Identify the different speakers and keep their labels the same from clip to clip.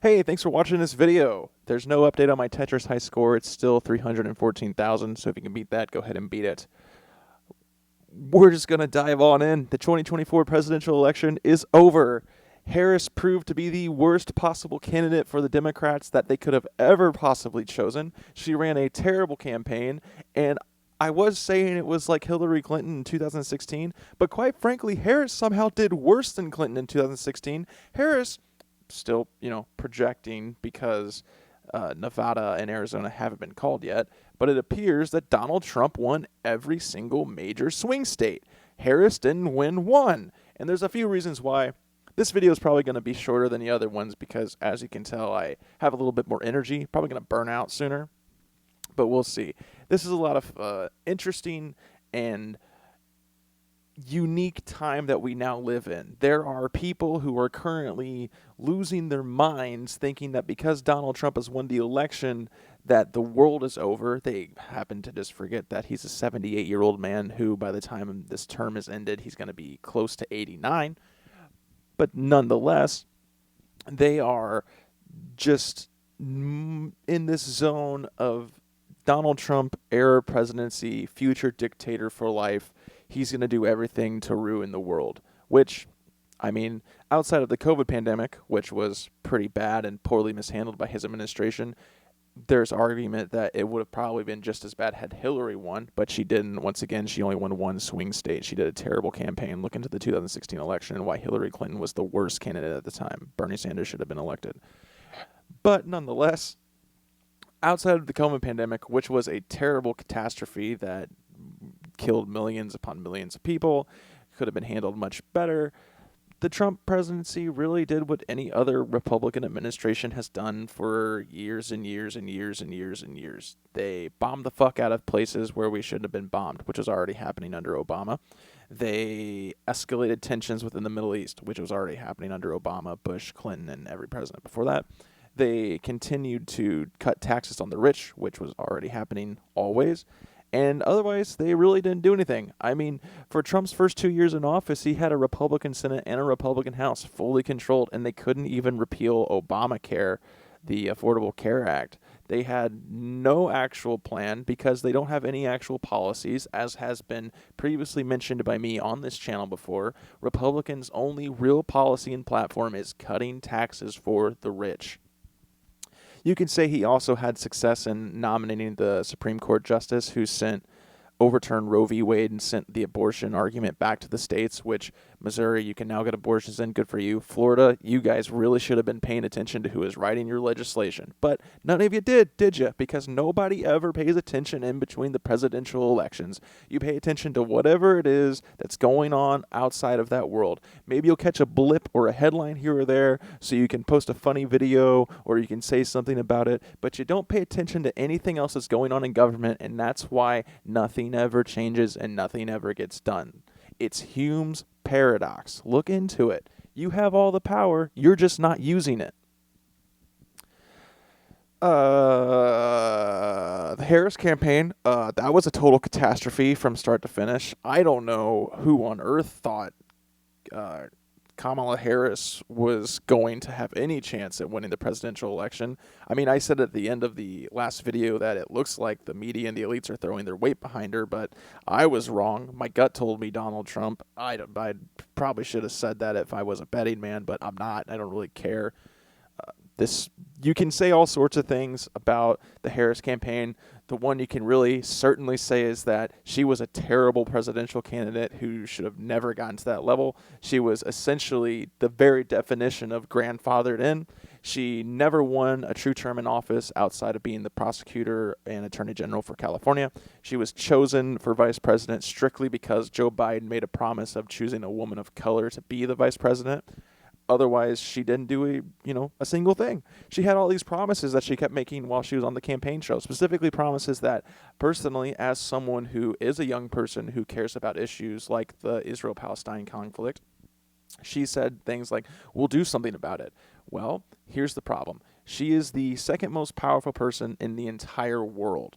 Speaker 1: Hey, thanks for watching this video. There's no update on my Tetris high score. It's still 314,000, so if you can beat that, go ahead and beat it. We're just going to dive on in. The 2024 presidential election is over. Harris proved to be the worst possible candidate for the Democrats that they could have ever possibly chosen. She ran a terrible campaign, and I was saying it was like Hillary Clinton in 2016, but quite frankly, Harris somehow did worse than Clinton in 2016. Harris still, projecting because Nevada and Arizona haven't been called yet, but it appears that Donald Trump won every single major swing state. Harris didn't win one, and there's a few reasons why. This video is probably going to be shorter than the other ones because, as you can tell, I have a little bit more energy, probably going to burn out sooner, but we'll see. This is a lot of interesting and unique time that we now live in. There are people who are currently losing their minds thinking that because Donald Trump has won the election that the world is over. They happen to just forget that he's a 78-year-old man who, by the time this term is ended, he's going to be close to 89. But nonetheless, they are just in this zone of Donald Trump era presidency, future dictator for life. He's going to do everything to ruin the world, which, outside of the COVID pandemic, which was pretty bad and poorly mishandled by his administration, there's argument that it would have probably been just as bad had Hillary won, but she didn't. Once again, she only won one swing state. She did a terrible campaign. Look into the 2016 election and why Hillary Clinton was the worst candidate at the time. Bernie Sanders should have been elected. But nonetheless, outside of the COVID pandemic, which was a terrible catastrophe that killed millions upon millions of people, could have been handled much better, the Trump presidency really did what any other Republican administration has done for years and years and years and years and years. They bombed the fuck out of places where we shouldn't have been bombed, which was already happening under Obama. They escalated tensions within the Middle East, which was already happening under Obama, Bush, Clinton, and every president before that. They continued to cut taxes on the rich, which was already happening always. And otherwise, they really didn't do anything. For Trump's first 2 years in office, he had a Republican Senate and a Republican House fully controlled, and they couldn't even repeal Obamacare, the Affordable Care Act. They had no actual plan because they don't have any actual policies, as has been previously mentioned by me on this channel before. Republicans' only real policy and platform is cutting taxes for the rich. You can say he also had success in nominating the Supreme Court justice who overturned Roe v. Wade and sent the abortion argument back to the states, which Missouri, you can now get abortions in. Good for you. Florida, you guys really should have been paying attention to who is writing your legislation. But none of you did you? Because nobody ever pays attention in between the presidential elections. You pay attention to whatever it is that's going on outside of that world. Maybe you'll catch a blip or a headline here or there so you can post a funny video or you can say something about it, but you don't pay attention to anything else that's going on in government, and that's why nothing ever changes and nothing ever gets done. It's Hume's paradox. Look into it. You have all the power, you're just not using it. The Harris campaign, that was a total catastrophe from start to finish. I don't know who on earth thought Kamala Harris was going to have any chance at winning the presidential election. I said at the end of the last video that it looks like the media and the elites are throwing their weight behind her, but I was wrong. My gut told me Donald Trump. I probably should have said that if I was a betting man, but I'm not. I don't really care. You can say all sorts of things about the Harris campaign. The one you can really certainly say is that she was a terrible presidential candidate who should have never gotten to that level. She was essentially the very definition of grandfathered in. She never won a true term in office outside of being the prosecutor and attorney general for California. She was chosen for vice president strictly because Joe Biden made a promise of choosing a woman of color to be the vice president. Otherwise, she didn't do a single thing. She had all these promises that she kept making while she was on the campaign trail, specifically promises that, personally, as someone who is a young person who cares about issues like the Israel-Palestine conflict, she said things like, we'll do something about it. Well, here's the problem. She is the second most powerful person in the entire world.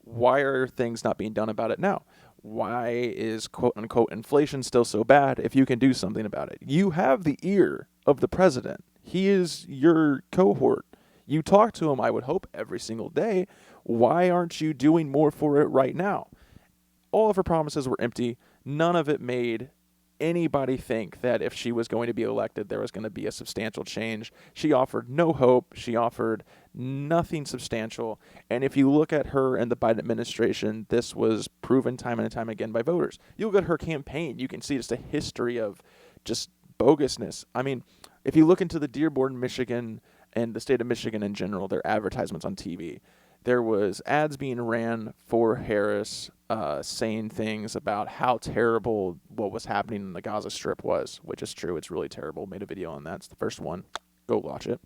Speaker 1: Why are things not being done about it now? Why is quote-unquote inflation still so bad if you can do something about it? You have the ear of the president. He is your cohort. You talk to him, I would hope, every single day. Why aren't you doing more for it right now? All of her promises were empty. None of it made anybody think that if she was going to be elected, there was going to be a substantial change. She offered no hope. She offered nothing substantial. And if you look at her and the Biden administration, this was proven time and time again by voters. You look at her campaign, you can see just a history of just bogusness. I mean, if you look into the Dearborn, Michigan, and the state of Michigan in general, their advertisements on TV, there was ads being ran for Harris saying things about how terrible what was happening in the Gaza Strip was, which is true. It's really terrible. Made a video on that. It's the first one. Go watch it.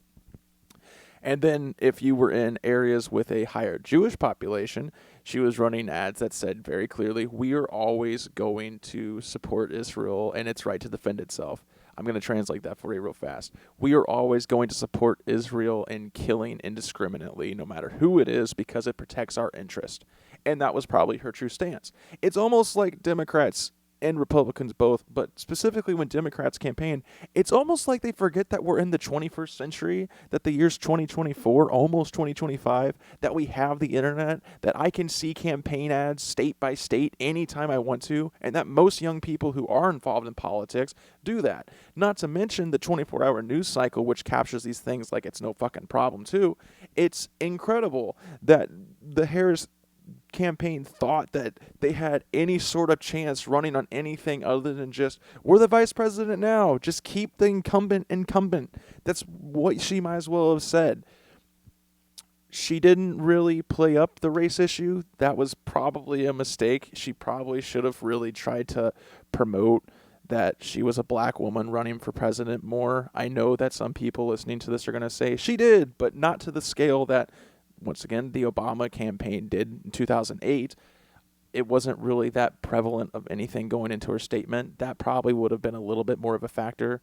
Speaker 1: And then if you were in areas with a higher Jewish population, she was running ads that said very clearly, we are always going to support Israel and its right to defend itself. I'm going to translate that for you real fast. We are always going to support Israel in killing indiscriminately, no matter who it is, because it protects our interest. And that was probably her true stance. It's almost like Democrats and Republicans both, but specifically when Democrats campaign, it's almost like they forget that we're in the 21st century, that the year's 2024, almost 2025, that we have the internet, that I can see campaign ads state by state anytime I want to, and that most young people who are involved in politics do that. Not to mention the 24-hour news cycle, which captures these things like it's no fucking problem too. It's incredible that the Harris campaign thought that they had any sort of chance running on anything other than just, we're the vice president now, just keep the incumbent. That's what she might as well have said. She didn't really play up the race issue. That was probably a mistake. She probably should have really tried to promote that she was a black woman running for president more. I know that some people listening to this are going to say she did, but not to the scale that, once again, the Obama campaign did in 2008. It wasn't really that prevalent of anything going into her statement. That probably would have been a little bit more of a factor.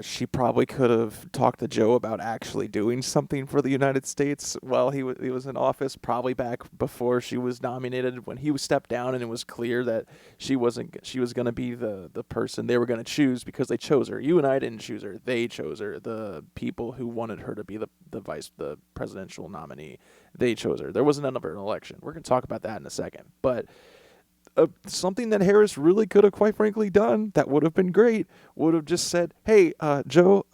Speaker 1: She probably could have talked to Joe about actually doing something for the United States while he was in office, probably back before she was nominated, when he stepped down and it was clear that she was going to be the person they were going to choose because they chose her. You and I didn't choose her. They chose her. The people who wanted her to be the presidential nominee, they chose her. There wasn't another election. We're going to talk about that in a second. But something that Harris really could have, quite frankly, done that would have been great would have just said, hey, Joe,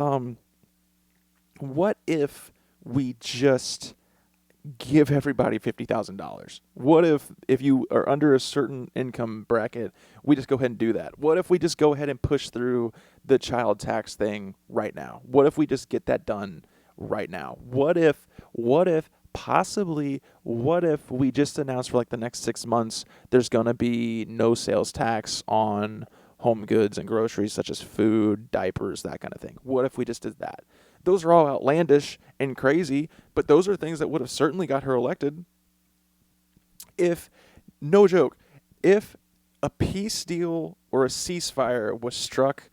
Speaker 1: what if we just give everybody $50,000? What if you are under a certain income bracket, we just go ahead and do that? What if we just go ahead and push through the child tax thing right now? What if we just get that done right now? What if we just announce for like the next 6 months there's going to be no sales tax on home goods and groceries such as food, diapers, that kind of thing? What if we just did that? Those are all outlandish and crazy, but those are things that would have certainly got her elected. No joke, if a peace deal or a ceasefire was struck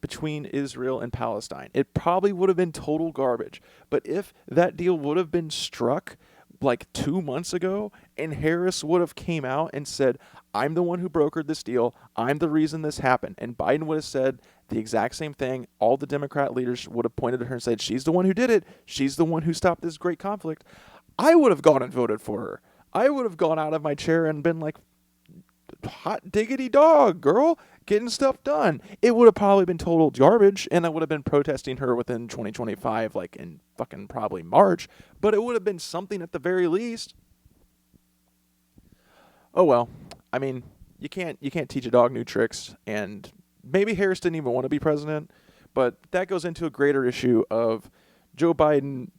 Speaker 1: between Israel and Palestine, it probably would have been total garbage. But if that deal would have been struck like 2 months ago and Harris would have came out and said, I'm the one who brokered this deal, I'm the reason this happened, and Biden would have said the exact same thing, all the Democrat leaders would have pointed at her and said, she's the one who did it, she's the one who stopped this great conflict, I would have gone and voted for her. I would have gone out of my chair and been like, hot diggity dog, girl, getting stuff done. It would have probably been total garbage, and I would have been protesting her within 2025, like in fucking probably March, but it would have been something at the very least. Oh well, I mean, you can't teach a dog new tricks, and maybe Harris didn't even want to be president, but that goes into a greater issue of Joe Biden,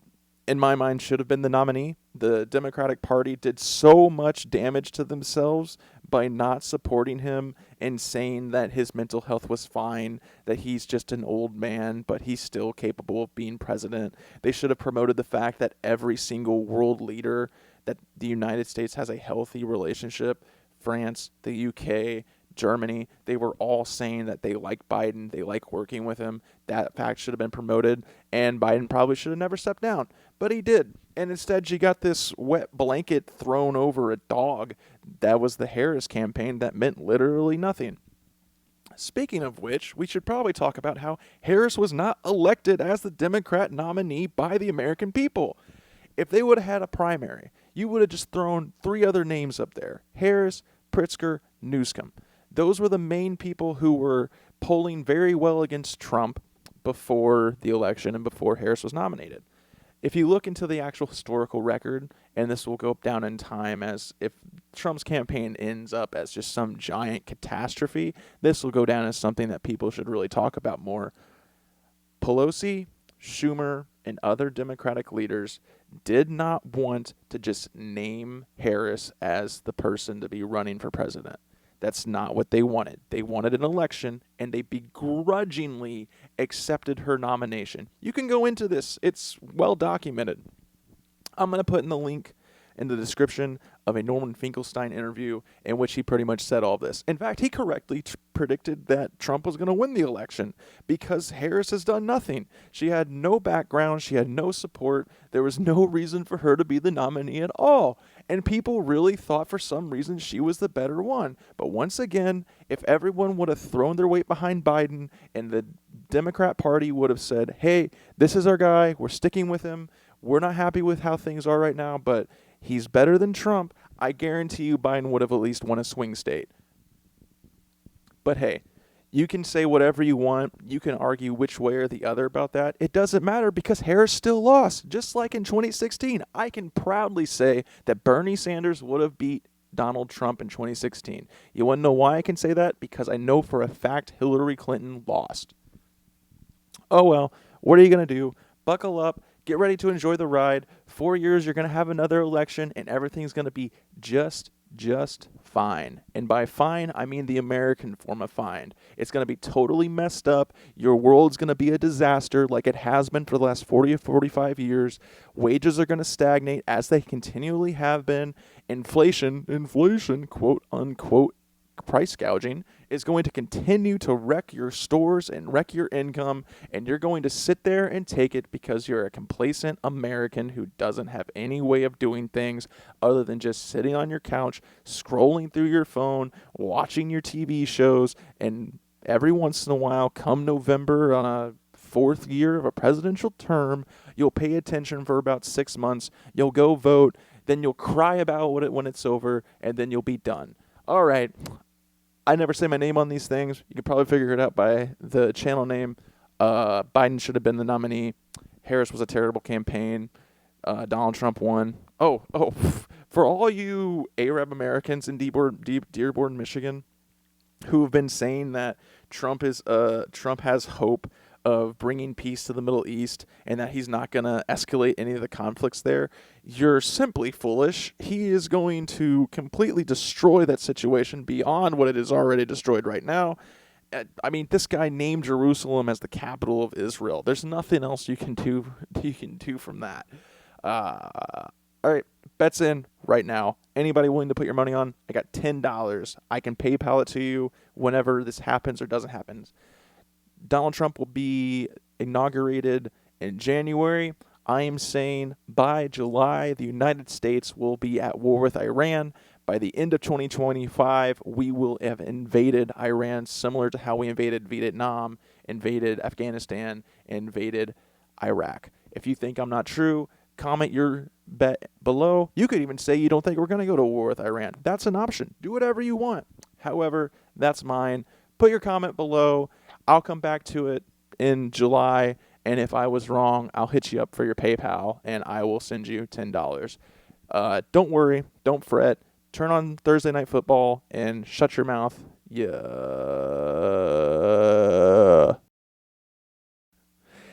Speaker 1: in my mind, should have been the nominee. The Democratic Party did so much damage to themselves by not supporting him and saying that his mental health was fine, that he's just an old man, but he's still capable of being president. They should have promoted the fact that every single world leader, that the United States has a healthy relationship. France, the UK, Germany, they were all saying that they like Biden, they like working with him. That fact should have been promoted, and Biden probably should have never stepped down, but he did. And instead, she got this wet blanket thrown over a dog. That was the Harris campaign. That meant literally nothing. Speaking of which, we should probably talk about how Harris was not elected as the Democrat nominee by the American people. If they would have had a primary, you would have just thrown 3 other names up there: Harris, Pritzker, Newsom. Those were the main people who were polling very well against Trump before the election and before Harris was nominated. If you look into the actual historical record, and this will go down in time as if Trump's campaign ends up as just some giant catastrophe, this will go down as something that people should really talk about more. Pelosi, Schumer, and other Democratic leaders did not want to just name Harris as the person to be running for president. That's not what they wanted. They wanted an election, and they begrudgingly accepted her nomination. You can go into this. It's well documented. I'm going to put in the link in the description of a Norman Finkelstein interview in which he pretty much said all this. In fact, he correctly predicted that Trump was going to win the election because Harris has done nothing. She had no background. She had no support. There was no reason for her to be the nominee at all. And people really thought for some reason she was the better one. But once again, if everyone would have thrown their weight behind Biden and the Democrat Party would have said, hey, this is our guy, we're sticking with him, we're not happy with how things are right now, but he's better than Trump, I guarantee you Biden would have at least won a swing state. But hey, you can say whatever you want. You can argue which way or the other about that. It doesn't matter because Harris still lost. Just like in 2016, I can proudly say that Bernie Sanders would have beat Donald Trump in 2016. You want to know why I can say that? Because I know for a fact Hillary Clinton lost. Oh well, what are you going to do? Buckle up. Get ready to enjoy the ride. 4 years, you're going to have another election, and everything's going to be just fine. And by fine, I mean the American form of fine. It's going to be totally messed up. Your world's going to be a disaster like it has been for the last 40 or 45 years. Wages are going to stagnate as they continually have been. Inflation, quote unquote, price gouging is going to continue to wreck your stores and wreck your income, and you're going to sit there and take it because you're a complacent American who doesn't have any way of doing things other than just sitting on your couch, scrolling through your phone, watching your TV shows, and every once in a while, come November on a 4th year of a presidential term, you'll pay attention for about 6 months, you'll go vote, then you'll cry about it when it's over, and then you'll be done. All right. I never say my name on these things. You can probably figure it out by the channel name. Biden should have been the nominee. Harris was a terrible campaign. Donald Trump won. For all you Arab Americans in Dearborn, Michigan, who have been saying that Trump has hope of bringing peace to the Middle East and that he's not going to escalate any of the conflicts there, you're simply foolish. He is going to completely destroy that situation beyond what it is already destroyed right now. I mean, this guy named Jerusalem as the capital of Israel. There's nothing else you can do from that. All right, bets in right now. Anybody willing to put your money on? I got $10. I can PayPal it to you whenever this happens or doesn't happen. Donald Trump will be inaugurated in January. I am saying by July, the United States will be at war with Iran. By the end of 2025, we will have invaded Iran, similar to how we invaded Vietnam, invaded Afghanistan, invaded Iraq. If you think I'm not true, comment your bet below. You could even say you don't think we're going to go to war with Iran. That's an option. Do whatever you want. However, that's mine. Put your comment below. I'll come back to it in July, and if I was wrong, I'll hit you up for your PayPal, and I will send you $10. Don't worry. Don't fret. Turn on Thursday Night Football and shut your mouth. Yeah.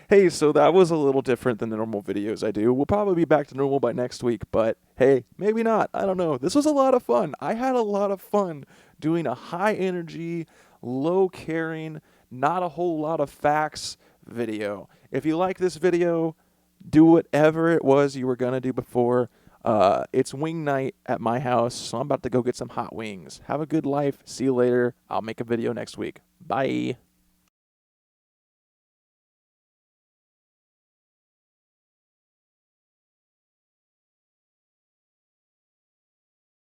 Speaker 1: Hey, so that was a little different than the normal videos I do. We'll probably be back to normal by next week, but hey, maybe not. I don't know. This was a lot of fun. I had a lot of fun doing a high-energy, low-caring, not a whole lot of facts video. If you like this video, do whatever it was you were going to do before. It's wing night at my house, so I'm about to go get some hot wings. Have a good life. See you later. I'll make a video next week. Bye.